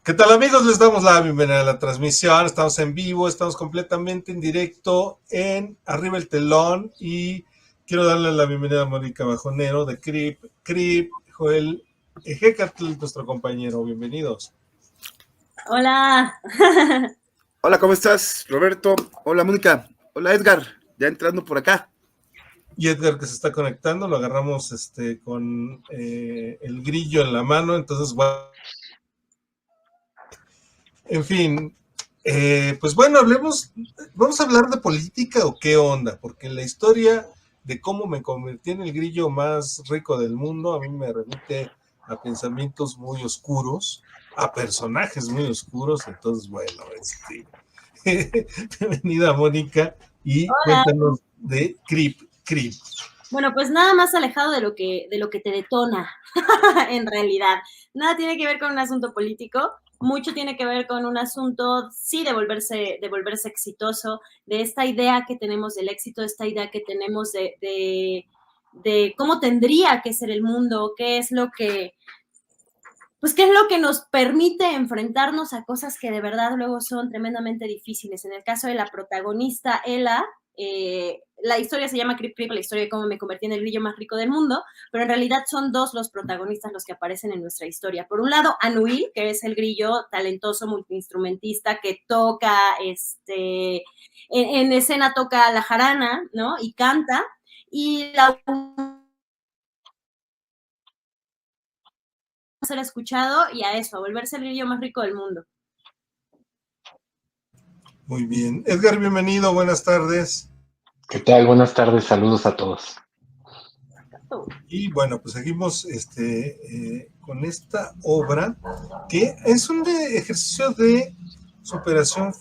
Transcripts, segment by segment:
¿Qué tal, amigos? Les damos la bienvenida a la transmisión. Estamos en vivo, estamos completamente en directo en Arriba el Telón y quiero darle la bienvenida a Mónica Bajonero de CRIP, Joel Ejecatl, nuestro compañero. Bienvenidos. Hola. Hola, ¿cómo estás, Roberto? Hola, Mónica. Hola, Edgar. Ya entrando por acá. Y Edgar, que se está conectando, lo agarramos con el grillo en la mano, entonces, bueno, en fin, pues bueno, vamos a hablar de política o qué onda, porque la historia de cómo me convertí en el grillo más rico del mundo a mí me remite a pensamientos muy oscuros, a personajes muy oscuros, entonces bueno, bienvenida, Mónica, y Hola. cuéntanos de CRIP. Bueno, pues nada más alejado de lo que te detona, en realidad. Nada tiene que ver con un asunto político, mucho tiene que ver con un asunto, sí, de volverse exitoso, de esta idea que tenemos del éxito, esta idea que tenemos de cómo tendría que ser el mundo, qué es lo que nos permite enfrentarnos a cosas que de verdad luego son tremendamente difíciles. En el caso de la protagonista, Ella, la historia se llama Crip Crip, la historia de cómo me convertí en el grillo más rico del mundo, pero en realidad son dos los protagonistas los que aparecen en nuestra historia. Por un lado, Anuil, que es el grillo talentoso multiinstrumentista que toca, en escena toca la jarana, ¿no? Y canta, y la ser escuchado y a eso, a volverse el grillo más rico del mundo. Muy bien. Edgar, bienvenido, buenas tardes. ¿Qué tal? Buenas tardes, saludos a todos. Y bueno, pues seguimos con esta obra que es un ejercicio de superación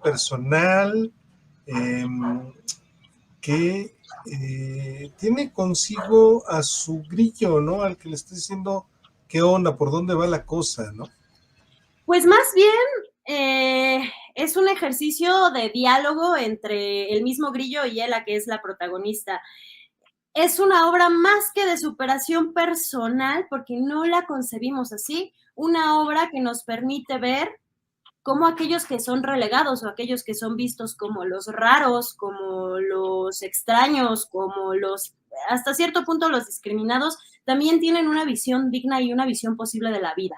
personal que tiene consigo a su grillo, ¿no? Al que le está diciendo qué onda, por dónde va la cosa, ¿no? Pues más bien es un ejercicio de diálogo entre el mismo grillo y Ella, que es la protagonista. Es una obra más que de superación personal, porque no la concebimos así, una obra que nos permite ver cómo aquellos que son relegados o aquellos que son vistos como los raros, como los extraños, como los, hasta cierto punto, los discriminados, también tienen una visión digna y una visión posible de la vida.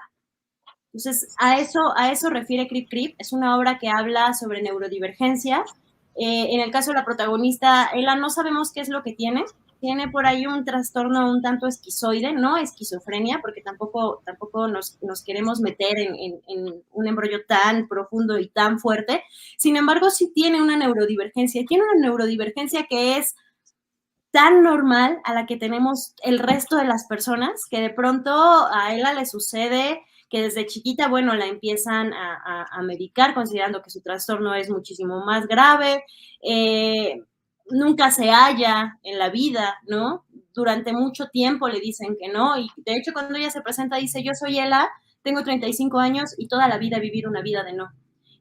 Entonces, a eso refiere Crip Crip. Es una obra que habla sobre neurodivergencia. En el caso de la protagonista, Ella no sabemos qué es lo que tiene. Tiene por ahí un trastorno un tanto esquizoide, no esquizofrenia, porque tampoco nos queremos meter en un embrollo tan profundo y tan fuerte. Sin embargo, sí tiene una neurodivergencia. Tiene una neurodivergencia que es tan normal a la que tenemos el resto de las personas, que de pronto a Ella le sucede que desde chiquita, bueno, la empiezan a medicar, considerando que su trastorno es muchísimo más grave, nunca se halla en la vida, ¿no? Durante mucho tiempo le dicen que no, y de hecho cuando ella se presenta dice, yo soy Ella, tengo 35 años y toda la vida vivir una vida de no.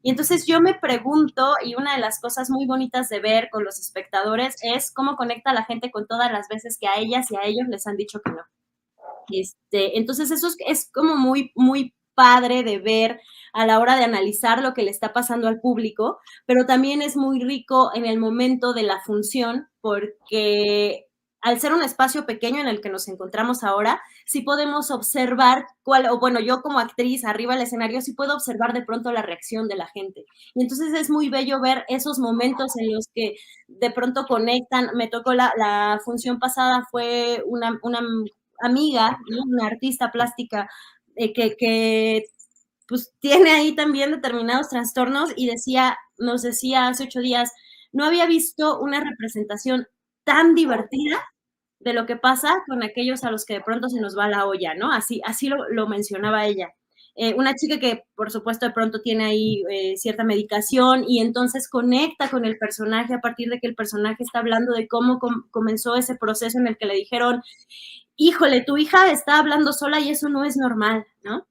Y entonces yo me pregunto, y una de las cosas muy bonitas de ver con los espectadores es cómo conecta la gente con todas las veces que a ellas y a ellos les han dicho que no. Entonces eso es como muy, muy padre de ver a la hora de analizar lo que le está pasando al público, pero también es muy rico en el momento de la función, porque al ser un espacio pequeño en el que nos encontramos ahora, sí podemos observar yo como actriz arriba del escenario, sí puedo observar de pronto la reacción de la gente. Y entonces es muy bello ver esos momentos en los que de pronto conectan. Me tocó la función pasada, fue una amiga, ¿no? Una artista plástica que pues tiene ahí también determinados trastornos y nos decía hace 8 días, no había visto una representación tan divertida de lo que pasa con aquellos a los que de pronto se nos va la olla, ¿no? Así lo mencionaba ella. Una chica que, por supuesto, de pronto tiene ahí cierta medicación y entonces conecta con el personaje a partir de que el personaje está hablando de cómo comenzó ese proceso en el que le dijeron, híjole, tu hija está hablando sola y eso no es normal, ¿no?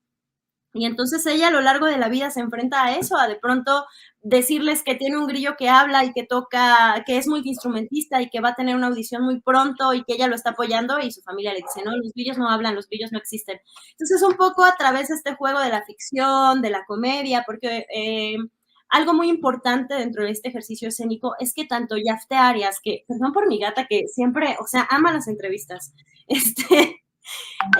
Y entonces ella a lo largo de la vida se enfrenta a eso, a de pronto decirles que tiene un grillo que habla y que toca, que es multiinstrumentista y que va a tener una audición muy pronto y que ella lo está apoyando, y su familia le dice, no, los grillos no hablan, los grillos no existen. Entonces un poco a través de este juego de la ficción, de la comedia, porque algo muy importante dentro de este ejercicio escénico es que tanto Yafte Arias, que, perdón por mi gata, que siempre, o sea, ama las entrevistas,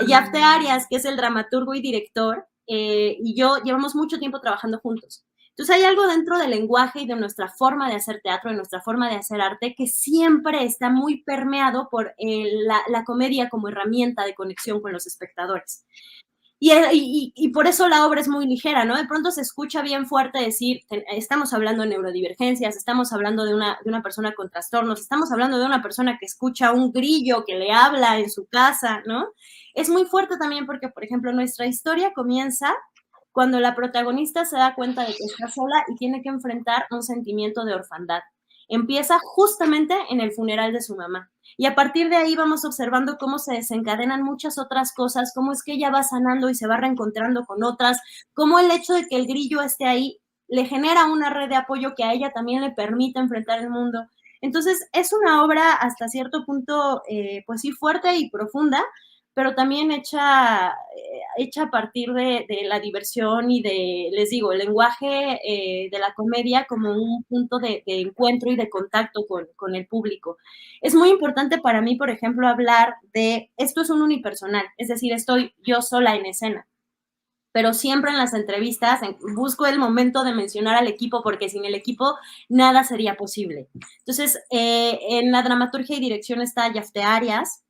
Yafte Arias, que es el dramaturgo y director, y yo llevamos mucho tiempo trabajando juntos. Entonces hay algo dentro del lenguaje y de nuestra forma de hacer teatro, de nuestra forma de hacer arte, que siempre está muy permeado por la comedia como herramienta de conexión con los espectadores. Y por eso la obra es muy ligera, ¿no? De pronto se escucha bien fuerte decir, estamos hablando de neurodivergencias, estamos hablando de una persona con trastornos, estamos hablando de una persona que escucha un grillo que le habla en su casa, ¿no? Es muy fuerte también porque, por ejemplo, nuestra historia comienza cuando la protagonista se da cuenta de que está sola y tiene que enfrentar un sentimiento de orfandad. Empieza justamente en el funeral de su mamá. Y a partir de ahí vamos observando cómo se desencadenan muchas otras cosas, cómo es que ella va sanando y se va reencontrando con otras, cómo el hecho de que el grillo esté ahí le genera una red de apoyo que a ella también le permite enfrentar el mundo. Entonces, es una obra hasta cierto punto, pues sí, fuerte y profunda, pero también hecha a partir de la diversión y les digo, el lenguaje de la comedia como un punto de encuentro y de contacto con el público. Es muy importante para mí, por ejemplo, hablar de, esto es un unipersonal, es decir, estoy yo sola en escena, pero siempre en las entrevistas busco el momento de mencionar al equipo, porque sin el equipo nada sería posible. Entonces, en la dramaturgia y dirección está Yafte Arias,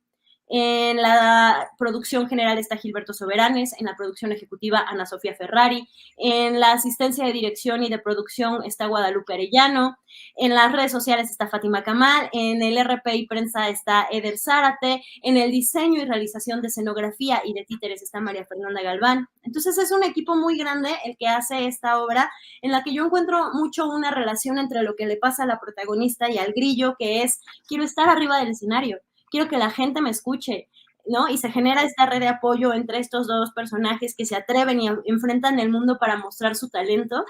en la producción general está Gilberto Soberanes, en la producción ejecutiva Ana Sofía Ferrari, en la asistencia de dirección y de producción está Guadalupe Arellano, en las redes sociales está Fátima Kamal, en el RP y prensa está Eder Zárate, en el diseño y realización de escenografía y de títeres está María Fernanda Galván. Entonces es un equipo muy grande el que hace esta obra, en la que yo encuentro mucho una relación entre lo que le pasa a la protagonista y al grillo, que es, quiero estar arriba del escenario, quiero que la gente me escuche, ¿no? Y se genera esta red de apoyo entre estos dos personajes que se atreven y enfrentan el mundo para mostrar su talento.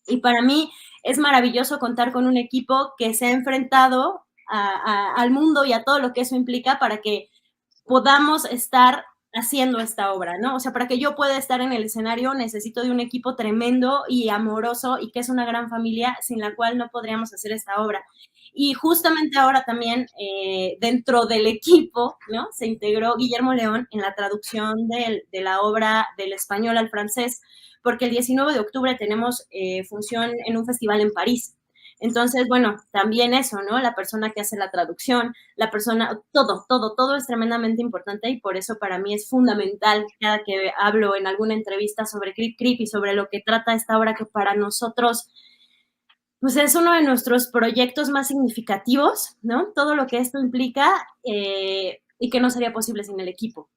Y para mí es maravilloso contar con un equipo que se ha enfrentado al mundo y a todo lo que eso implica para que podamos estar haciendo esta obra, ¿no? O sea, para que yo pueda estar en el escenario necesito de un equipo tremendo y amoroso y que es una gran familia sin la cual no podríamos hacer esta obra. Y justamente ahora también dentro del equipo, ¿no? Se integró Guillermo León en la traducción de la obra del español al francés, porque el 19 de octubre tenemos función en un festival en París. Entonces, bueno, también eso, ¿no? La persona que hace la traducción, la persona, todo es tremendamente importante y por eso para mí es fundamental cada que hablo en alguna entrevista sobre Crip Crip y sobre lo que trata esta obra, que para nosotros pues es uno de nuestros proyectos más significativos, ¿no? Todo lo que esto implica y que no sería posible sin el equipo.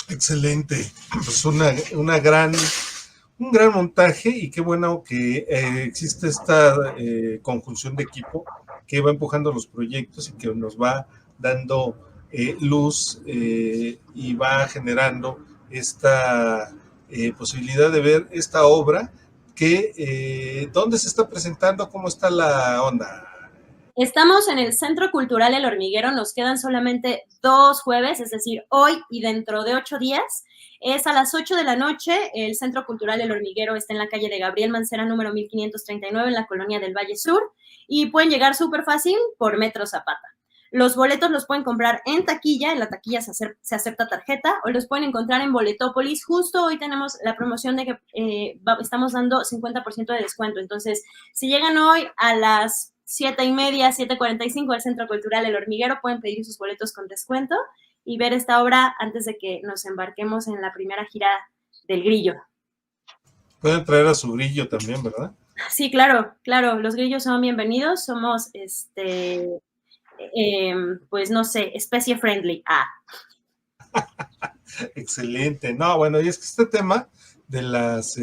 Excelente, pues un gran montaje, y qué bueno que existe esta conjunción de equipo que va empujando los proyectos y que nos va dando luz y va generando esta posibilidad de ver esta obra que ¿dónde se está presentando? ¿Cómo está la onda? Estamos en el Centro Cultural El Hormiguero, nos quedan solamente 2 jueves, es decir, hoy y dentro de 8 días. Es a las 8 de la noche, el Centro Cultural El Hormiguero está en la calle de Gabriel Mancera, número 1539, en la colonia del Valle Sur, y pueden llegar súper fácil por Metro Zapata. Los boletos los pueden comprar en taquilla, en la taquilla se acepta tarjeta, o los pueden encontrar en Boletópolis. Justo hoy tenemos la promoción de que estamos dando 50% de descuento, entonces si llegan hoy a las 7:30, 7:45 al Centro Cultural El Hormiguero, pueden pedir sus boletos con descuento y ver esta obra antes de que nos embarquemos en la primera gira del Grillo. Pueden traer a su grillo también, ¿verdad? Sí, claro, los grillos son bienvenidos, somos, pues no sé, especie friendly. Excelente. No, bueno, y es que este tema de las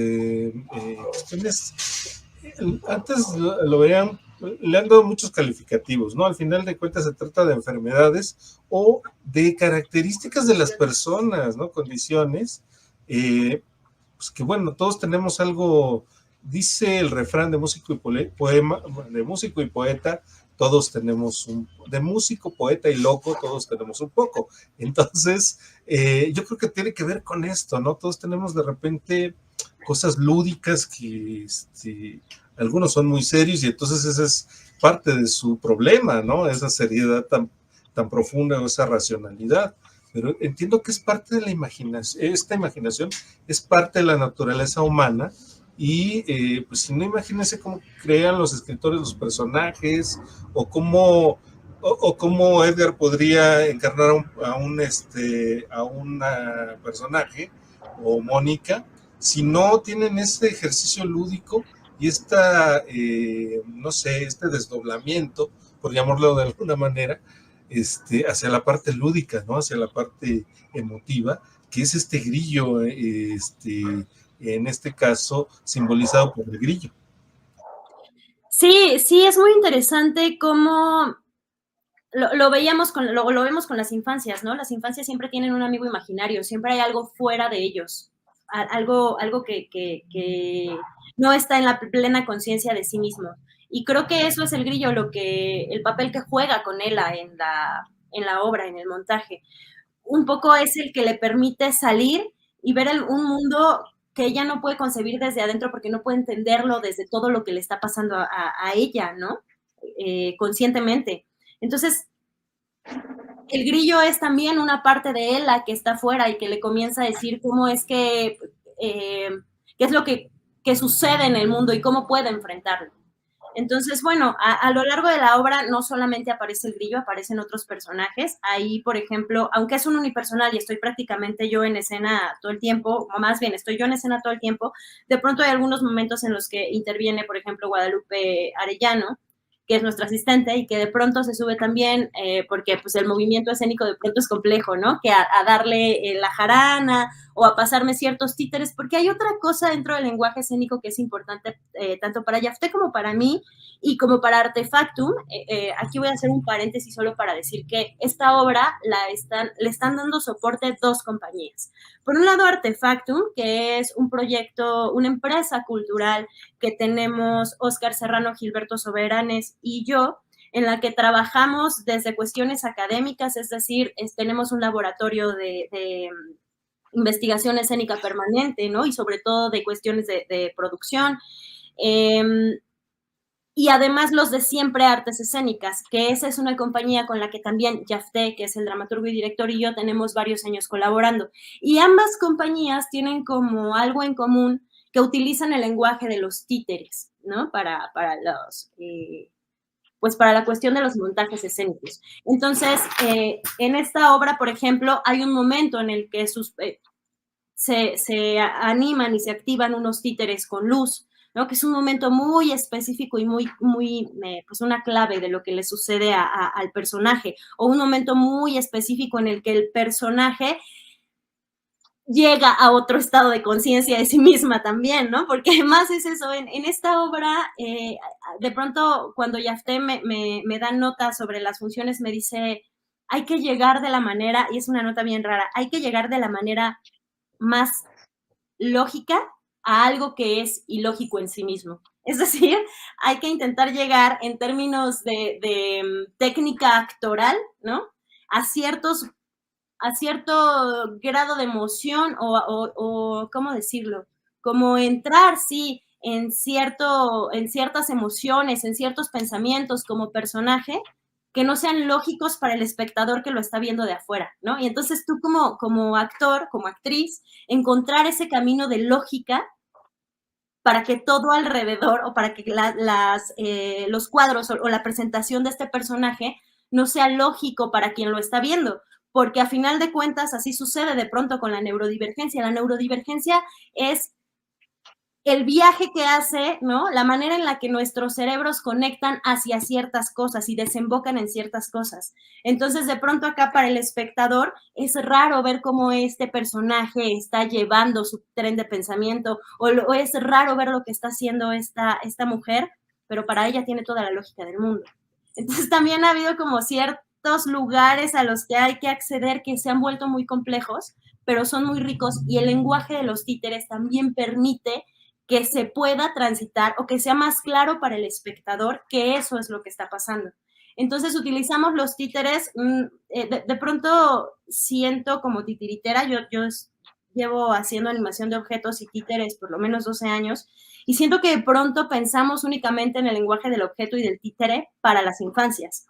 cuestiones, antes lo veían le han dado muchos calificativos, ¿no? Al final de cuentas se trata de enfermedades o de características de las personas, ¿no? Condiciones, pues que bueno, todos tenemos algo, dice el refrán de músico y poema, de músico y poeta, todos tenemos de músico, poeta y loco, todos tenemos un poco. Entonces, yo creo que tiene que ver con esto, ¿no? Todos tenemos de repente cosas lúdicas que algunos son muy serios y entonces esa es parte de su problema, ¿no? Esa seriedad tan profunda o esa racionalidad. Pero entiendo que es parte de la imaginación, esta imaginación es parte de la naturaleza humana y pues si no, imagínense cómo crean los escritores los personajes o cómo Edgar podría encarnar a una personaje o Mónica si no tienen este ejercicio lúdico y no sé, este desdoblamiento, por llamarlo de alguna manera, hacia la parte lúdica, ¿no? Hacia la parte emotiva, que es este grillo, en este caso simbolizado por el grillo. Sí, sí, es muy interesante cómo lo vemos con las infancias, ¿no? Las infancias siempre tienen un amigo imaginario, siempre hay algo fuera de ellos, algo que no está en la plena conciencia de sí mismo. Y creo que eso es el grillo, el papel que juega con Ella en la obra, en el montaje. Un poco es el que le permite salir y ver un mundo que ella no puede concebir desde adentro porque no puede entenderlo desde todo lo que le está pasando a ella, ¿no? Conscientemente. Entonces, el grillo es también una parte de él la que está afuera y que le comienza a decir cómo es qué es lo que sucede en el mundo y cómo puede enfrentarlo. Entonces, bueno, a lo largo de la obra no solamente aparece el grillo, aparecen otros personajes. Ahí, por ejemplo, aunque es un unipersonal y estoy prácticamente yo en escena todo el tiempo, o más bien estoy yo en escena todo el tiempo, de pronto hay algunos momentos en los que interviene, por ejemplo, Guadalupe Arellano, que es nuestra asistente y que de pronto se sube también, porque pues el movimiento escénico de pronto es complejo, ¿no? Que a darle la jarana o a pasarme ciertos títeres, porque hay otra cosa dentro del lenguaje escénico que es importante tanto para Yafté como para mí y como para Artefactum. Aquí voy a hacer un paréntesis solo para decir que esta obra le están dando soporte dos compañías. Por un lado, Artefactum, que es un proyecto, una empresa cultural que tenemos Óscar Serrano, Gilberto Soberanes y yo, en la que trabajamos desde cuestiones académicas, es decir, tenemos un laboratorio de investigación escénica permanente, ¿no? Y sobre todo de cuestiones de producción. Y además los de Siempre Artes Escénicas, que esa es una compañía con la que también Yafté, que es el dramaturgo y director, y yo tenemos varios años colaborando. Y ambas compañías tienen como algo en común que utilizan el lenguaje de los títeres, ¿no? Para la cuestión de los montajes escénicos. Entonces, en esta obra, por ejemplo, hay un momento en el que se animan y se activan unos títeres con luz, ¿no? Que es un momento muy específico y muy pues una clave de lo que le sucede al personaje, o un momento muy específico en el que el personaje llega a otro estado de conciencia de sí misma también, ¿no? Porque además es eso, en esta obra, de pronto cuando Yafté me da nota sobre las funciones, me dice, hay que llegar de la manera, y es una nota bien rara, hay que llegar de la manera más lógica a algo que es ilógico en sí mismo. Es decir, hay que intentar llegar en términos de técnica actoral, ¿no? A cierto grado de emoción o ¿cómo decirlo? Como entrar, sí, en ciertas emociones, en ciertos pensamientos como personaje, que no sean lógicos para el espectador que lo está viendo de afuera, ¿no? Y entonces tú como actor, como actriz, encontrar ese camino de lógica para que todo alrededor o para que los cuadros o la presentación de este personaje no sea lógico para quien lo está viendo, porque a final de cuentas así sucede de pronto con la neurodivergencia. La neurodivergencia es el viaje que hace, ¿no? La manera en la que nuestros cerebros conectan hacia ciertas cosas y desembocan en ciertas cosas. Entonces, de pronto acá para el espectador es raro ver cómo este personaje está llevando su tren de pensamiento o es raro ver lo que está haciendo esta mujer, pero para ella tiene toda la lógica del mundo. Entonces también ha habido como ciertos lugares a los que hay que acceder que se han vuelto muy complejos, pero son muy ricos, y el lenguaje de los títeres también permite que se pueda transitar o que sea más claro para el espectador que eso es lo que está pasando. Entonces utilizamos los títeres, de pronto siento como titiritera, yo llevo haciendo animación de objetos y títeres por lo menos 12 años, y siento que de pronto pensamos únicamente en el lenguaje del objeto y del títere para las infancias.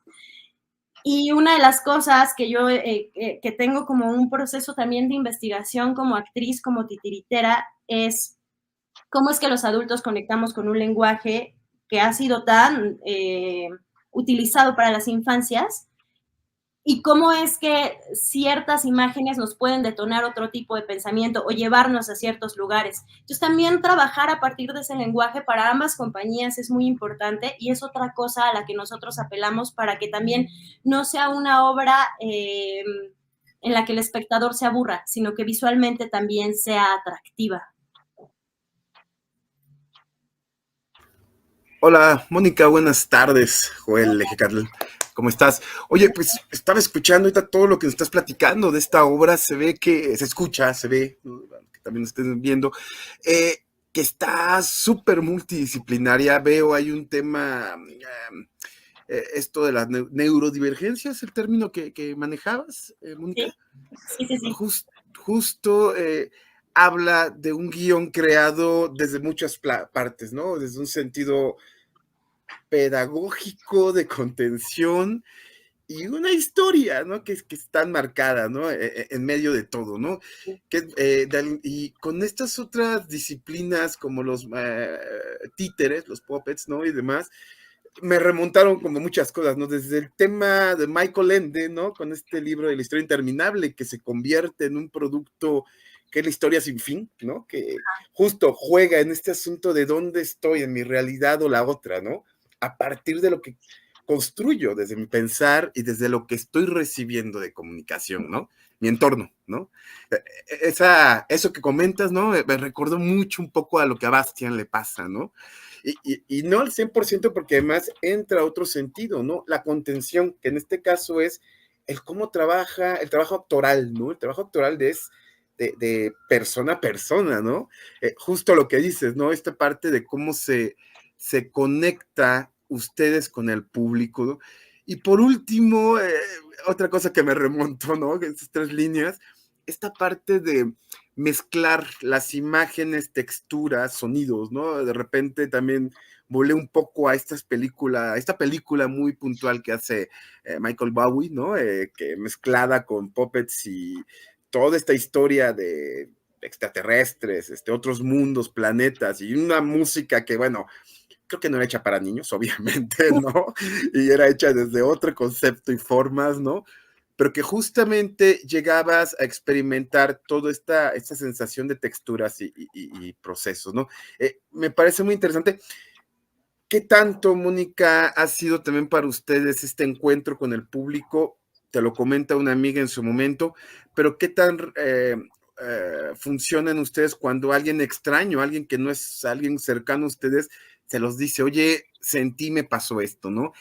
Y una de las cosas que yo que tengo como un proceso también de investigación como actriz, como titiritera, es cómo es que los adultos conectamos con un lenguaje que ha sido tan utilizado para las infancias, y cómo es que ciertas imágenes nos pueden detonar otro tipo de pensamiento o llevarnos a ciertos lugares. Entonces también trabajar a partir de ese lenguaje para ambas compañías es muy importante, y es otra cosa a la que nosotros apelamos para que también no sea una obra en la que el espectador se aburra, sino que visualmente también sea atractiva. Hola, Mónica, buenas tardes. Joel Ejecarl, ¿cómo estás? Oye, pues estaba escuchando ahorita todo lo que nos estás platicando de esta obra. Se ve que, se escucha, se ve, ¿no? Que también estén viendo, que está súper multidisciplinaria. Veo, hay un tema, esto de las neurodivergencias, el término que manejabas, Mónica. Sí. Justo habla de un guión creado desde muchas partes, ¿no? Desde un sentido pedagógico, de contención, y una historia, ¿no? Que está marcada, ¿no? En medio de todo, ¿no? Y con estas otras disciplinas como los títeres, los puppets, ¿no? Y demás, me remontaron como muchas cosas, ¿no? Desde el tema de Michael Ende, ¿no? Con este libro de la historia interminable, que se convierte en un producto que es la historia sin fin, ¿no? Que justo juega en este asunto de dónde estoy, en mi realidad o la otra, ¿no? A partir de lo que construyo desde mi pensar y desde lo que estoy recibiendo de comunicación, ¿no? Mi entorno, ¿no? Eso que comentas, ¿no? Me recordó mucho un poco a lo que a Bastian le pasa, ¿no? Y no al 100%, porque además entra otro sentido, ¿no? La contención, que en este caso es el cómo trabaja, el trabajo actoral, ¿no? El trabajo actoral de persona a persona, ¿no? Justo lo que dices, ¿no? Esta parte de cómo se conecta ustedes con el público, ¿no? Y por último, otra cosa que me remontó, ¿no? Estas 3 líneas, esta parte de mezclar las imágenes, texturas, sonidos, ¿no? De repente también volé un poco a esta película muy puntual que hace Michael Bowie, ¿no? Que mezclada con puppets y toda esta historia de extraterrestres, otros mundos, planetas, y una música que, bueno, creo que no era hecha para niños, obviamente, ¿no? Y era hecha desde otro concepto y formas, ¿no? Pero que justamente llegabas a experimentar toda esta sensación de texturas y procesos, ¿no? Me parece muy interesante. ¿Qué tanto, Mónica, ha sido también para ustedes este encuentro con el público? Te lo comenta una amiga en su momento, pero ¿qué tan funcionan ustedes cuando alguien extraño, alguien que no es alguien cercano a ustedes, se los dice, oye, sentí, me pasó esto, ¿no?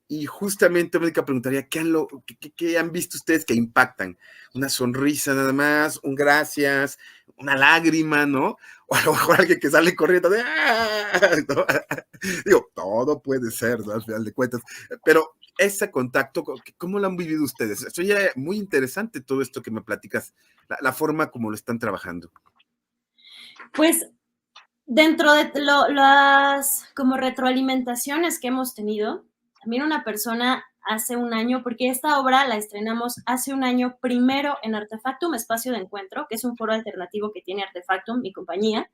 Y justamente, Mónica, preguntaría, ¿qué han visto ustedes que impactan? Una sonrisa nada más, un gracias, una lágrima, ¿no? O a lo mejor alguien que sale corriendo de ¡ah! ¿No? Digo, todo puede ser, ¿no? Al final de cuentas, pero ese contacto, ¿cómo lo han vivido ustedes? Estoy muy interesante todo esto que me platicas, la forma como lo están trabajando. Pues dentro de las como retroalimentaciones que hemos tenido, también una persona hace un año, porque esta obra la estrenamos hace un año, primero en Artefactum, Espacio de Encuentro, que es un foro alternativo que tiene Artefactum, mi compañía,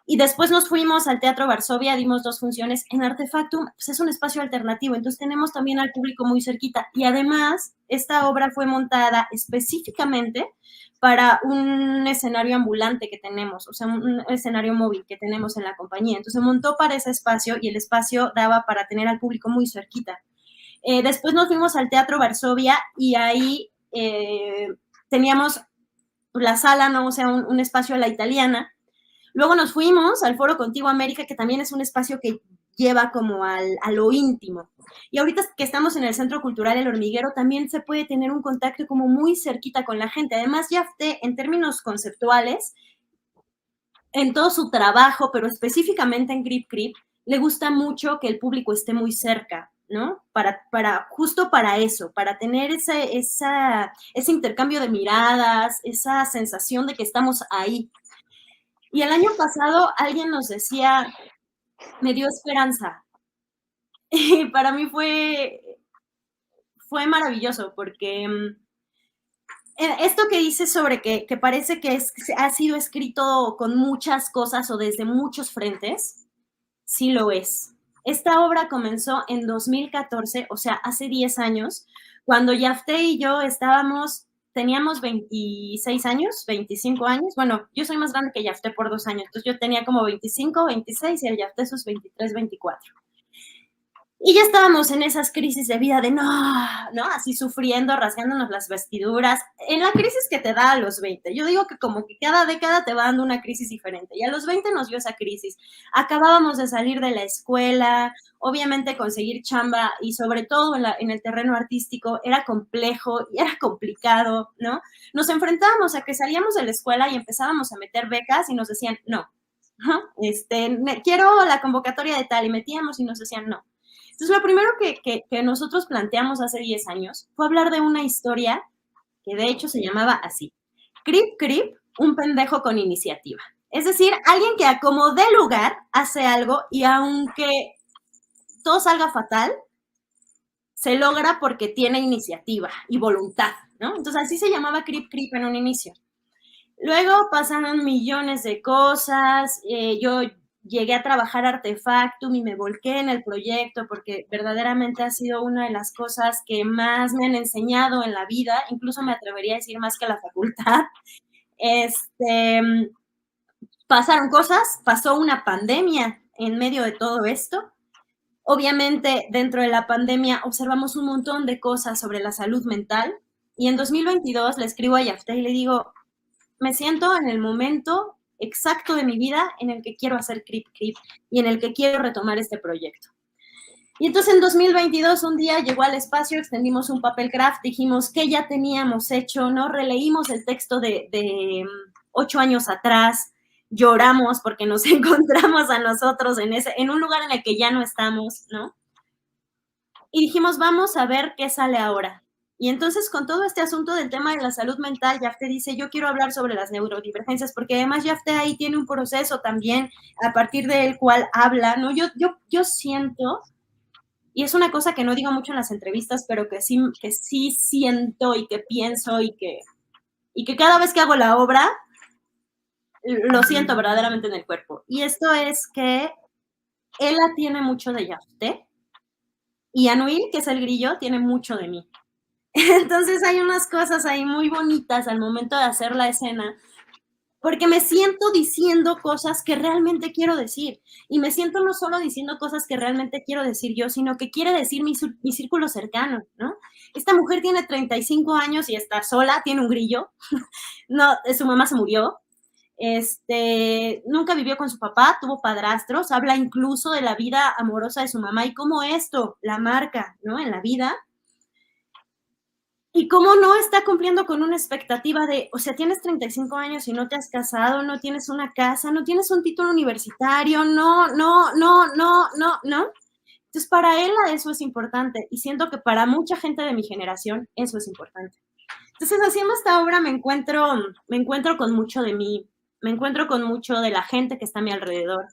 y después nos fuimos al Teatro Varsovia, dimos 2 funciones. En Artefactum, pues es un espacio alternativo, entonces tenemos también al público muy cerquita, y además esta obra fue montada específicamente para un escenario ambulante que tenemos, o sea, un escenario móvil que tenemos en la compañía. Entonces se montó para ese espacio, y el espacio daba para tener al público muy cerquita. Después nos fuimos al Teatro Varsovia, y ahí teníamos la sala, ¿no? O sea, un espacio a la italiana. Luego nos fuimos al Foro Contigo América, que también es un espacio que lleva como a lo íntimo. Y ahorita que estamos en el Centro Cultural El Hormiguero, también se puede tener un contacto como muy cerquita con la gente. Además, Yafté, en términos conceptuales, en todo su trabajo, pero específicamente en Crip Crip, le gusta mucho que el público esté muy cerca, ¿no? Justo para eso, para tener ese intercambio de miradas, esa sensación de que estamos ahí. Y el año pasado alguien nos decía, me dio esperanza. Y para mí fue maravilloso, porque esto que dice sobre que parece que ha sido escrito con muchas cosas o desde muchos frentes, sí lo es. Esta obra comenzó en 2014, o sea, hace 10 años, cuando Yafté y yo teníamos 26 años, 25 años. Bueno, yo soy más grande que Yafté por 2 años, entonces yo tenía como 25, 26 y el Yafté sus 23, 24. Y ya estábamos en esas crisis de vida de no, así sufriendo, rasgándonos las vestiduras, en la crisis que te da a los 20. Yo digo que como que cada década te va dando una crisis diferente, y a los 20 nos dio esa crisis. Acabábamos de salir de la escuela, obviamente conseguir chamba, y sobre todo en el terreno artístico, era complejo y era complicado, ¿no? Nos enfrentábamos a que salíamos de la escuela y empezábamos a meter becas y nos decían no, quiero la convocatoria de tal, y metíamos y nos decían no. Entonces, lo primero que nosotros planteamos hace 10 años fue hablar de una historia que de hecho se llamaba así: Crip Crip, un pendejo con iniciativa. Es decir, alguien que a como dé lugar hace algo, y aunque todo salga fatal, se logra porque tiene iniciativa y voluntad, ¿no? Entonces, así se llamaba Crip Crip en un inicio. Luego pasaron millones de cosas, yo llegué a trabajar Artefactum y me volqué en el proyecto porque verdaderamente ha sido una de las cosas que más me han enseñado en la vida, incluso me atrevería a decir más que la facultad. Pasaron cosas, pasó una pandemia en medio de todo esto. Obviamente, dentro de la pandemia observamos un montón de cosas sobre la salud mental, y en 2022 le escribo a Yafté y le digo, me siento en el momento exacto de mi vida en el que quiero hacer Crip Crip y en el que quiero retomar este proyecto. Y entonces en 2022 un día llegó al espacio, extendimos un papel craft, dijimos que ya teníamos hecho, ¿no? Releímos el texto de 8 años atrás, lloramos porque nos encontramos a nosotros en un lugar en el que ya no estamos, ¿no? Y dijimos, vamos a ver qué sale ahora. Y entonces, con todo este asunto del tema de la salud mental, Yafté dice, yo quiero hablar sobre las neurodivergencias, porque además Yafté ahí tiene un proceso también a partir del cual habla, ¿no? Yo siento, y es una cosa que no digo mucho en las entrevistas, pero que sí siento y que pienso y que cada vez que hago la obra, lo siento verdaderamente en el cuerpo. Y esto es que Ela tiene mucho de Yafté, y Anuil, que es el grillo, tiene mucho de mí. Entonces hay unas cosas ahí muy bonitas al momento de hacer la escena, porque me siento diciendo cosas que realmente quiero decir, y me siento no solo diciendo cosas que realmente quiero decir yo, sino que quiere decir mi círculo cercano, ¿no? Esta mujer tiene 35 años y está sola, tiene un grillo, no, su mamá se murió, nunca vivió con su papá, tuvo padrastros, habla incluso de la vida amorosa de su mamá y cómo esto la marca, ¿no? En la vida. Y cómo no está cumpliendo con una expectativa de, o sea, tienes 35 años y no te has casado, no tienes una casa, no tienes un título universitario, no. Entonces, para él eso es importante, y siento que para mucha gente de mi generación eso es importante. Entonces, haciendo esta obra me encuentro con mucho de mí, me encuentro con mucho de la gente que está a mi alrededor,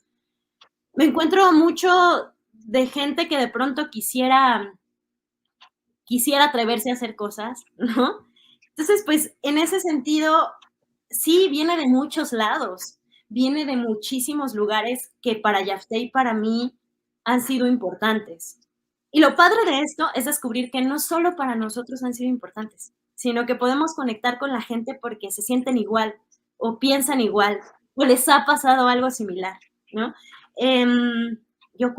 me encuentro mucho de gente que de pronto quisiera atreverse a hacer cosas, ¿no? Entonces, pues, en ese sentido, sí, viene de muchos lados, viene de muchísimos lugares que para Yafté y para mí han sido importantes. Y lo padre de esto es descubrir que no solo para nosotros han sido importantes, sino que podemos conectar con la gente porque se sienten igual, o piensan igual, o les ha pasado algo similar, ¿no? Yo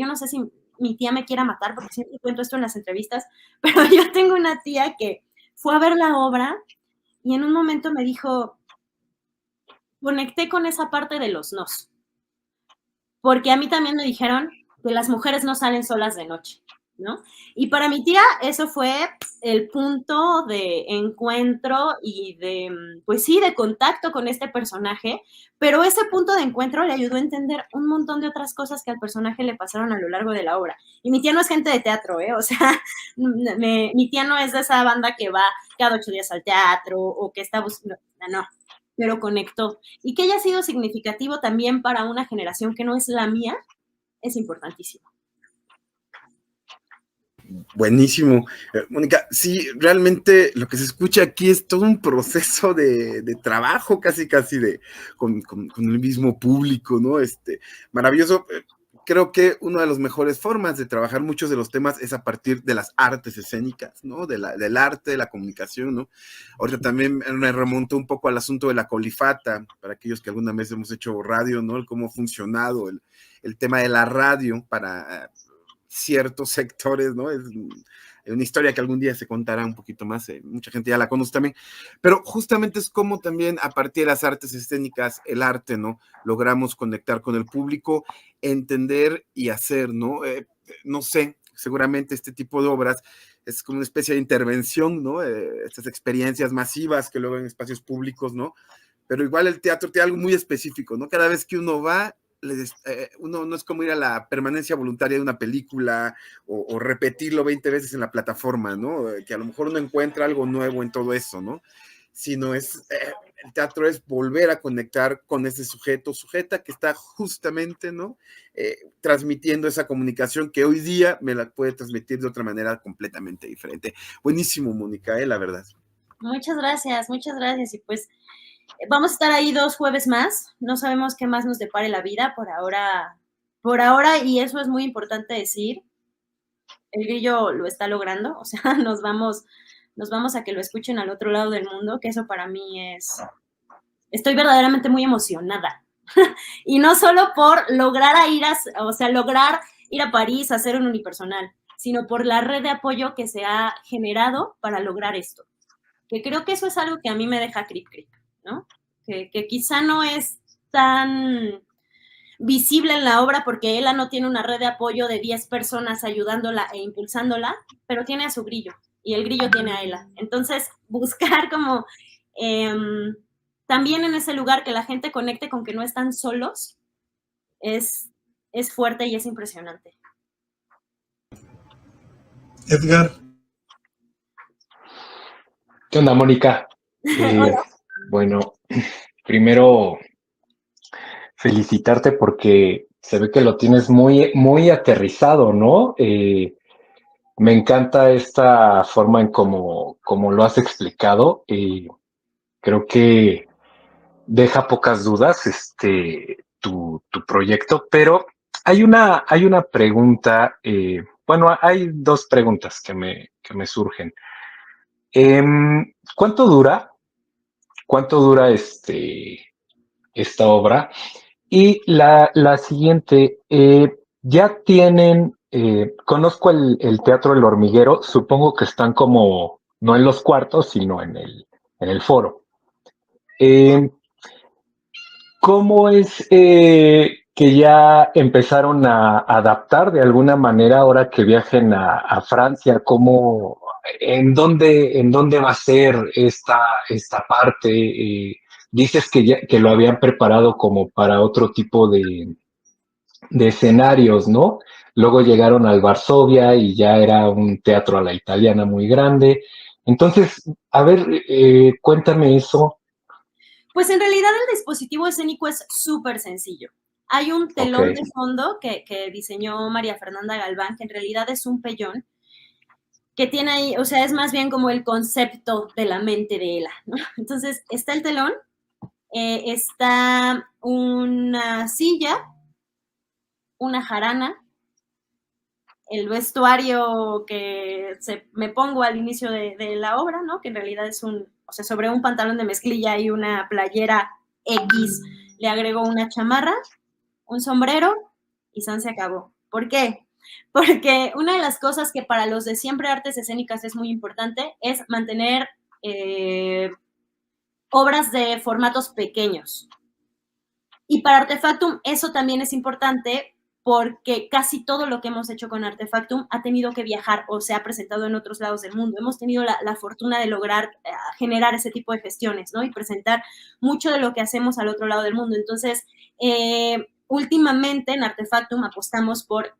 no sé si mi tía me quiera matar porque siempre cuento esto en las entrevistas, pero yo tengo una tía que fue a ver la obra y en un momento me dijo, conecté con esa parte de los nos. porque a mí también me dijeron que las mujeres no salen solas de noche, ¿no? Y para mi tía eso fue el punto de encuentro y de, pues sí, de contacto con este personaje, pero ese punto de encuentro le ayudó a entender un montón de otras cosas que al personaje le pasaron a lo largo de la obra. Y mi tía no es gente de teatro, ¿eh? O sea, mi tía no es de esa banda que va cada 8 días al teatro o que está buscando, no, pero conectó. Y que haya sido significativo también para una generación que no es la mía, es importantísimo. Buenísimo. Mónica, sí, realmente lo que se escucha aquí es todo un proceso de trabajo, casi con el mismo público, ¿no? Maravilloso. Creo que una de las mejores formas de trabajar muchos de los temas es a partir de las artes escénicas, ¿no? Del arte, de la comunicación, ¿no? Ahorita también me remonto un poco al asunto de la colifata, para aquellos que alguna vez hemos hecho radio, ¿no? Cómo ha funcionado el tema de la radio para ciertos sectores, ¿no? Es una historia que algún día se contará un poquito más, mucha gente ya la conoce también, pero justamente es como también a partir de las artes escénicas, el arte, ¿no? Logramos conectar con el público, entender y hacer, ¿no? No sé, seguramente este tipo de obras es como una especie de intervención, ¿no? Estas experiencias masivas que luego en espacios públicos, ¿no? Pero igual el teatro tiene algo muy específico, ¿no? Cada vez que uno va, uno no es como ir a la permanencia voluntaria de una película o repetirlo 20 veces en la plataforma, ¿no? Que a lo mejor uno encuentra algo nuevo en todo eso, ¿no? Sino el teatro es volver a conectar con ese sujeta que está justamente, ¿no? Transmitiendo esa comunicación que hoy día me la puede transmitir de otra manera completamente diferente. Buenísimo, Mónica, la verdad. Muchas gracias. Y pues vamos a estar ahí 2 jueves más. No sabemos qué más nos depare la vida por ahora, y eso es muy importante decir. El Grillo lo está logrando, o sea, nos vamos a que lo escuchen al otro lado del mundo, que eso para mí estoy verdaderamente muy emocionada. Y no solo por lograr ir a París a hacer un unipersonal, sino por la red de apoyo que se ha generado para lograr esto. Que creo que eso es algo que a mí me deja crip, ¿no? Que quizá no es tan visible en la obra porque Ela no tiene una red de apoyo de 10 personas ayudándola e impulsándola, pero tiene a su Grillo y el Grillo tiene a Ela. Entonces, buscar como también en ese lugar que la gente conecte con que no están solos es fuerte y es impresionante. Edgar. ¿Qué onda, Mónica? Bueno, primero felicitarte porque se ve que lo tienes muy, muy aterrizado, ¿no? Me encanta esta forma en cómo lo has explicado. Creo que deja pocas dudas tu proyecto, pero hay una pregunta, bueno, hay dos preguntas que me surgen. ¿Cuánto dura? ¿Cuánto dura esta obra? Y la siguiente, ya tienen, conozco el Teatro El Hormiguero, supongo que están como, no en los cuartos, sino en el foro. ¿Cómo es que ya empezaron a adaptar de alguna manera ahora que viajen a Francia? ¿Cómo, en dónde va a ser esta parte? Dices que lo habían preparado como para otro tipo de escenarios, ¿no? Luego llegaron al Varsovia y ya era un teatro a la italiana muy grande. Entonces, a ver, cuéntame eso. Pues en realidad el dispositivo escénico es súper sencillo. Hay un telón de fondo que diseñó María Fernanda Galván, que en realidad es un pellón, que tiene ahí, o sea, es más bien como el concepto de la mente de Ela, ¿no? Entonces, está el telón, está una silla, una jarana, el vestuario que me pongo al inicio de la obra, ¿no? Que en realidad es sobre un pantalón de mezclilla y una playera X, le agrego una chamarra, un sombrero y san se acabó. ¿Por qué? Porque una de las cosas que para los de siempre artes escénicas es muy importante es mantener obras de formatos pequeños. Y para Artefactum eso también es importante porque casi todo lo que hemos hecho con Artefactum ha tenido que viajar o se ha presentado en otros lados del mundo. Hemos tenido la fortuna de lograr generar ese tipo de gestiones, ¿no? Y presentar mucho de lo que hacemos al otro lado del mundo. Entonces, últimamente en Artefactum apostamos por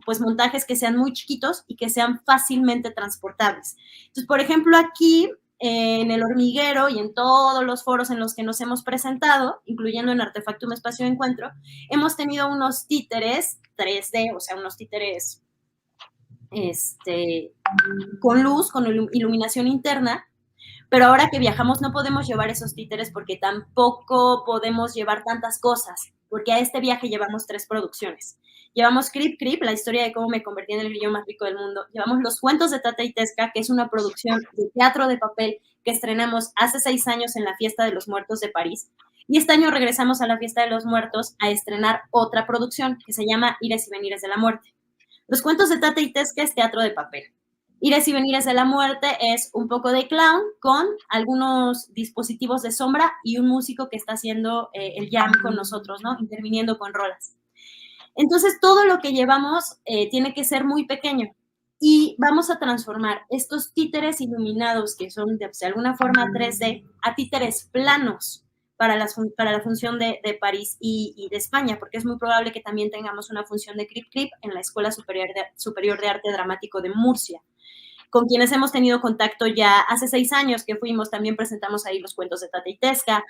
pues montajes que sean muy chiquitos y que sean fácilmente transportables. Entonces, por ejemplo, aquí en El Hormiguero y en todos los foros en los que nos hemos presentado, incluyendo en Artefactum Espacio de Encuentro, hemos tenido unos títeres 3D, o sea, unos títeres con luz, con iluminación interna, pero ahora que viajamos no podemos llevar esos títeres porque tampoco podemos llevar tantas cosas, porque a este viaje llevamos 3 producciones. Llevamos Crip Crip, la historia de cómo me convertí en el grillo más rico del mundo. Llevamos Los cuentos de Tata y Tesca, que es una producción de teatro de papel que estrenamos hace 6 años en la Fiesta de los Muertos de París. Y este año regresamos a la Fiesta de los Muertos a estrenar otra producción que se llama Ires y Venires de la Muerte. Los cuentos de Tata y Tesca es teatro de papel. Ires y Venires de la Muerte es un poco de clown con algunos dispositivos de sombra y un músico que está haciendo el jam con nosotros, ¿no? Interviniendo con rolas. Entonces, todo lo que llevamos tiene que ser muy pequeño y vamos a transformar estos títeres iluminados que son de alguna forma 3D a títeres planos para la función de París y de España, porque es muy probable que también tengamos una función de Crip Crip en la Escuela Superior de Arte Dramático de Murcia, con quienes hemos tenido contacto ya hace 6 años que fuimos, también presentamos ahí los cuentos de Tata y Tesca.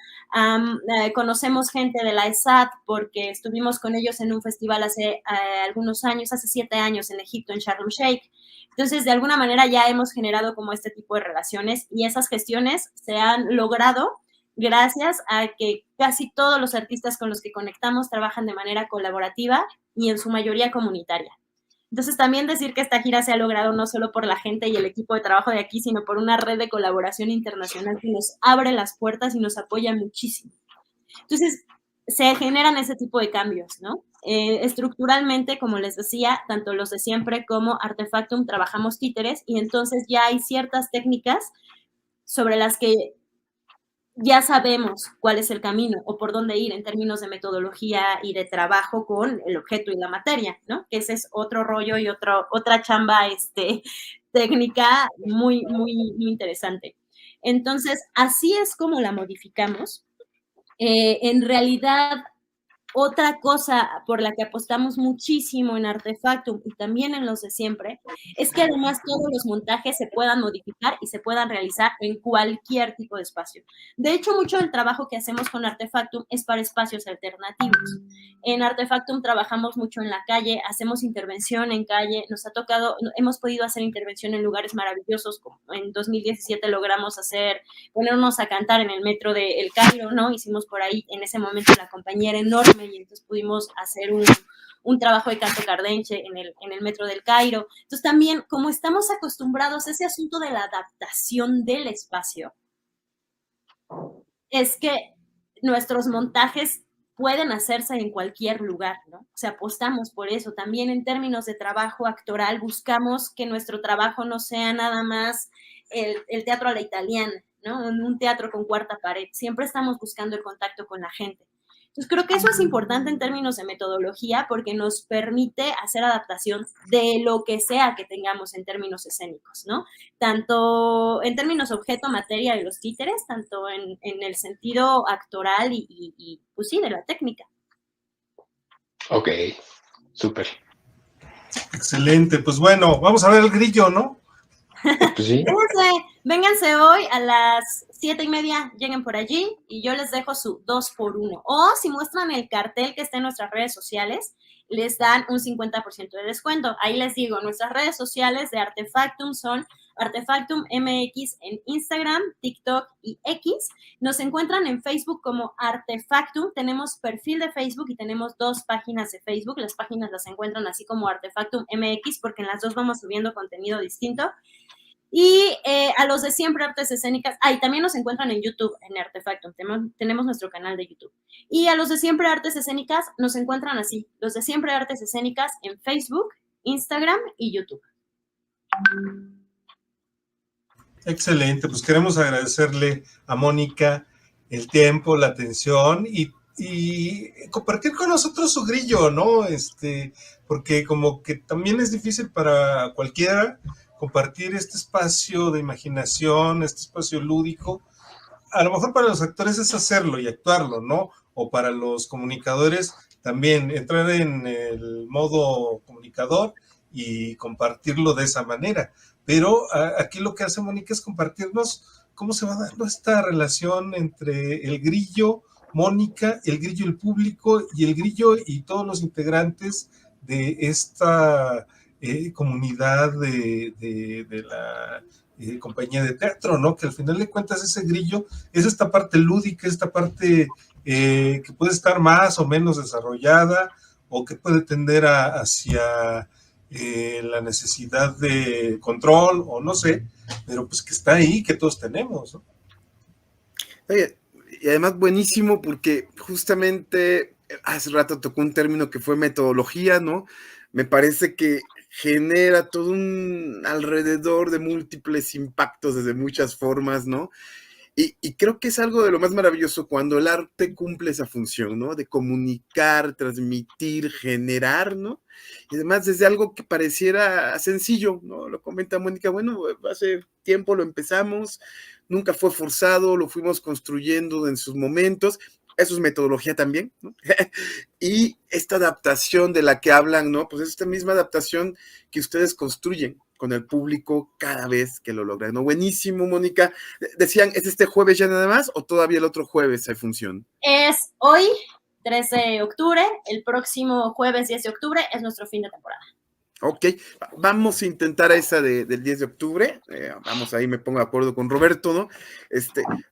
Conocemos gente de la ESAT porque estuvimos con ellos en un festival hace algunos años, hace 7 años en Egipto, en Sharm el Sheikh. Entonces, de alguna manera ya hemos generado como este tipo de relaciones y esas gestiones se han logrado gracias a que casi todos los artistas con los que conectamos trabajan de manera colaborativa y en su mayoría comunitaria. Entonces, también decir que esta gira se ha logrado no solo por la gente y el equipo de trabajo de aquí, sino por una red de colaboración internacional que nos abre las puertas y nos apoya muchísimo. Entonces, se generan ese tipo de cambios, ¿no? Estructuralmente, como les decía, tanto los de siempre como Artefactum trabajamos títeres y entonces ya hay ciertas técnicas sobre las que ya sabemos cuál es el camino o por dónde ir en términos de metodología y de trabajo con el objeto y la materia, ¿no? Que ese es otro rollo y otra chamba técnica muy, muy, muy interesante. Entonces, así es como la modificamos. En realidad, otra cosa por la que apostamos muchísimo en Artefactum y también en los de siempre es que además todos los montajes se puedan modificar y se puedan realizar en cualquier tipo de espacio. De hecho, mucho del trabajo que hacemos con Artefactum es para espacios alternativos. En Artefactum trabajamos mucho en la calle, hacemos intervención en calle, hemos podido hacer intervención en lugares maravillosos, como en 2017 logramos ponernos a cantar en el metro de El Cairo, ¿no? Hicimos por ahí, en ese momento la compañía era enorme y entonces pudimos hacer un trabajo de canto cardenche en el metro del Cairo. Entonces también, como estamos acostumbrados a ese asunto de la adaptación del espacio, es que nuestros montajes pueden hacerse en cualquier lugar, ¿no? O sea, apostamos por eso. También en términos de trabajo actoral, buscamos que nuestro trabajo no sea nada más el teatro a la italiana, ¿no? Un teatro con cuarta pared. Siempre estamos buscando el contacto con la gente. Entonces, creo que eso es importante en términos de metodología porque nos permite hacer adaptación de lo que sea que tengamos en términos escénicos, ¿no? Tanto en términos objeto, materia de los títeres, tanto en el sentido actoral y pues sí, de la técnica. Ok, súper. Excelente, pues bueno, vamos a ver el grillo, ¿no? Pues sí. Vénganse hoy a las 7:30, lleguen por allí y yo les dejo su 2x1. O si muestran el cartel que está en nuestras redes sociales, les dan un 50% de descuento. Ahí les digo, nuestras redes sociales de Artefactum son Artefactum MX en Instagram, TikTok y X. Nos encuentran en Facebook como Artefactum. Tenemos perfil de Facebook y tenemos 2 páginas de Facebook. Las páginas las encuentran así como Artefactum MX porque en las 2 vamos subiendo contenido distinto. Y a los de Siempre Artes Escénicas, y también nos encuentran en YouTube, en Artefactum, tenemos nuestro canal de YouTube. Y a los de Siempre Artes Escénicas nos encuentran así, los de Siempre Artes Escénicas en Facebook, Instagram y YouTube. Excelente, pues queremos agradecerle a Mónica el tiempo, la atención y y compartir con nosotros su grillo, ¿no? Porque como que también es difícil para cualquiera compartir este espacio de imaginación, este espacio lúdico. A lo mejor para los actores es hacerlo y actuarlo, ¿no? O para los comunicadores también entrar en el modo comunicador y compartirlo de esa manera. Pero aquí lo que hace Mónica es compartirnos cómo se va dando esta relación entre el grillo, Mónica, el grillo, el público, y el grillo y todos los integrantes de esta comunidad de la compañía de teatro, ¿no? Que al final de cuentas ese grillo es esta parte lúdica, esta parte que puede estar más o menos desarrollada o que puede tender hacia la necesidad de control o no sé, pero pues que está ahí, que todos tenemos, ¿no? Oye, y además buenísimo porque justamente hace rato tocó un término que fue metodología, ¿no? Me parece que genera todo un alrededor de múltiples impactos desde muchas formas, ¿no? Y creo que es algo de lo más maravilloso cuando el arte cumple esa función, ¿no? De comunicar, transmitir, generar, ¿no? Y además desde algo que pareciera sencillo, ¿no? Lo comenta Mónica, bueno, hace tiempo lo empezamos, nunca fue forzado, lo fuimos construyendo en sus momentos, eso es metodología también, ¿no? Y esta adaptación de la que hablan, ¿no? Pues es esta misma adaptación que ustedes construyen con el público cada vez que lo logran, ¿no? Buenísimo, Mónica. Decían, ¿es este jueves ya nada más o todavía el otro jueves hay función? Es hoy, 3 de octubre, el próximo jueves 10 de octubre es nuestro fin de temporada. Ok, vamos a intentar esa del 10 de octubre, vamos ahí, me pongo de acuerdo con Roberto, ¿no?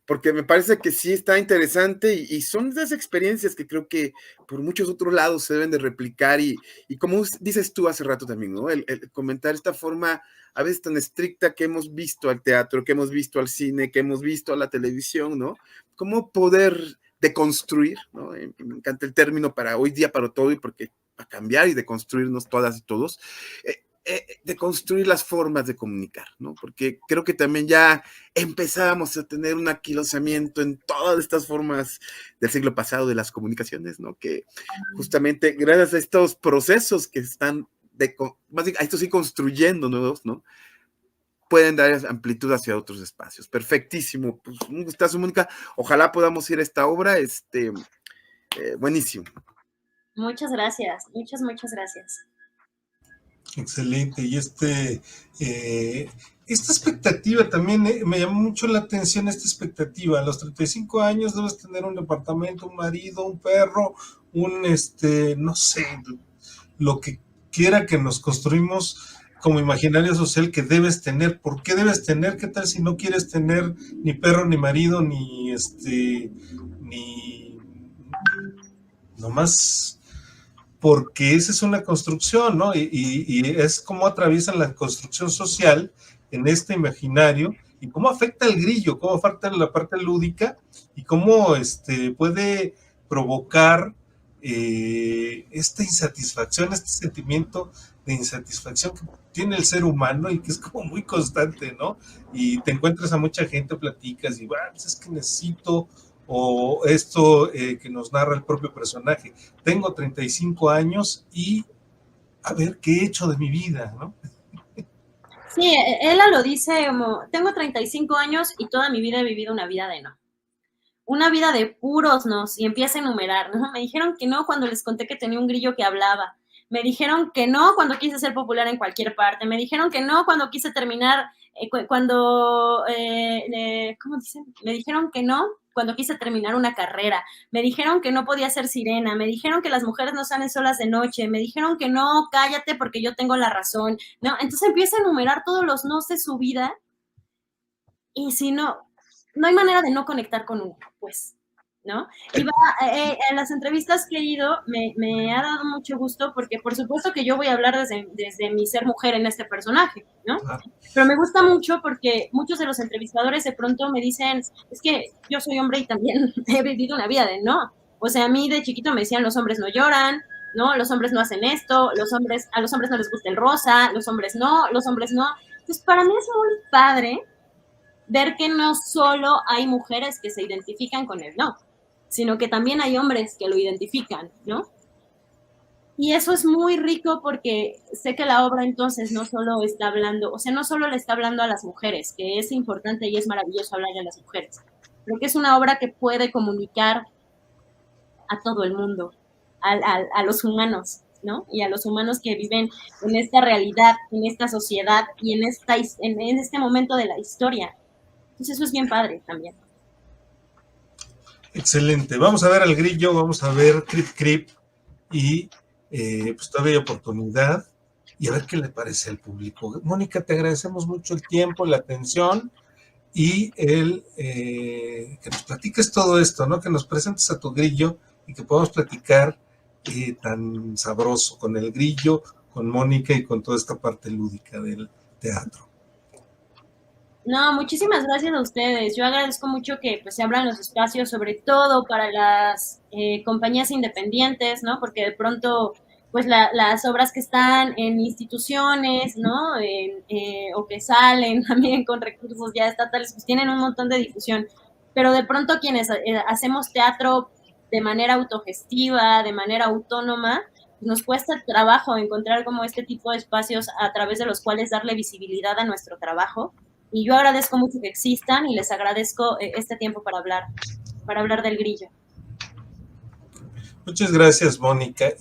Porque me parece que sí está interesante y son esas experiencias que creo que por muchos otros lados se deben de replicar y como dices tú hace rato también, ¿no? El comentar esta forma a veces tan estricta que hemos visto al teatro, que hemos visto al cine, que hemos visto a la televisión, ¿no? Cómo poder deconstruir, ¿no? Me encanta el término para hoy día, para todo y porque a cambiar y de construirnos todas y todos, de construir las formas de comunicar, ¿no? Porque creo que también ya empezábamos a tener un aquilosamiento en todas estas formas del siglo pasado de las comunicaciones, ¿no? Que justamente gracias a estos procesos que están, a esto sí construyendo nuevos, ¿no? Pueden dar amplitud hacia otros espacios. Perfectísimo. Pues un gustazo, Mónica. Ojalá podamos ir a esta obra. Buenísimo. Muchas gracias, muchas gracias. Excelente. Y esta expectativa también me llamó mucho la atención, esta expectativa. A los 35 años debes tener un departamento, un marido, un perro, no sé, lo que quiera que nos construimos como imaginario social que debes tener. ¿Por qué debes tener? ¿Qué tal si no quieres tener ni perro, ni marido, ni nomás? Porque esa es una construcción, ¿no? Y es cómo atraviesan la construcción social en este imaginario y cómo afecta el grillo, cómo afecta la parte lúdica y cómo puede provocar esta insatisfacción, este sentimiento de insatisfacción que tiene el ser humano y que es como muy constante, ¿no? Y te encuentras a mucha gente, platicas y, bueno, pues es que necesito, o esto que nos narra el propio personaje, tengo 35 años y a ver qué he hecho de mi vida, ¿no? Sí, ella lo dice como, tengo 35 años y toda mi vida he vivido una vida de no. Una vida de puros nos, y empieza a enumerar, ¿no? Me dijeron que no cuando les conté que tenía un grillo que hablaba. Me dijeron que no cuando quise ser popular en cualquier parte. Me dijeron que no cuando quise terminar, ¿cómo dicen? Me dijeron que no cuando quise terminar una carrera. Me dijeron que no podía ser sirena. Me dijeron que las mujeres no salen solas de noche. Me dijeron que no, cállate porque yo tengo la razón. ¿No? Entonces empieza a enumerar todos los nos de su vida y si no hay manera de no conectar con uno, pues, ¿no? Y en las entrevistas que he ido me ha dado mucho gusto porque por supuesto que yo voy a hablar desde mi ser mujer en este personaje, ¿no? Pero me gusta mucho porque muchos de los entrevistadores de pronto me dicen, es que yo soy hombre y también he vivido una vida de no. O sea, a mí de chiquito me decían los hombres no lloran, ¿no? Los hombres no hacen esto, a los hombres no les gusta el rosa, los hombres no. Entonces, para mí es muy padre ver que no solo hay mujeres que se identifican con el no, sino que también hay hombres que lo identifican, ¿no? Y eso es muy rico porque sé que la obra entonces no solo está hablando, o sea, no solo le está hablando a las mujeres, que es importante y es maravilloso hablar de las mujeres, pero que es una obra que puede comunicar a todo el mundo, a los humanos, ¿no? Y a los humanos que viven en esta realidad, en esta sociedad y en este momento de la historia. Entonces eso es bien padre también. Excelente. Vamos a ver al grillo, vamos a ver Crip Crip y pues todavía hay oportunidad y a ver qué le parece al público. Mónica, te agradecemos mucho el tiempo, la atención y que nos platiques todo esto, ¿no? Que nos presentes a tu grillo y que podamos platicar tan sabroso con el grillo, con Mónica y con toda esta parte lúdica del teatro. No, muchísimas gracias a ustedes. Yo agradezco mucho que pues, se abran los espacios, sobre todo para las compañías independientes, ¿no? Porque de pronto, pues las obras que están en instituciones, ¿no? O que salen también con recursos ya estatales, pues tienen un montón de difusión. Pero de pronto quienes hacemos teatro de manera autogestiva, de manera autónoma, nos cuesta trabajo encontrar como este tipo de espacios a través de los cuales darle visibilidad a nuestro trabajo. Y yo agradezco mucho que existan y les agradezco este tiempo para hablar del grillo. Muchas gracias, Mónica.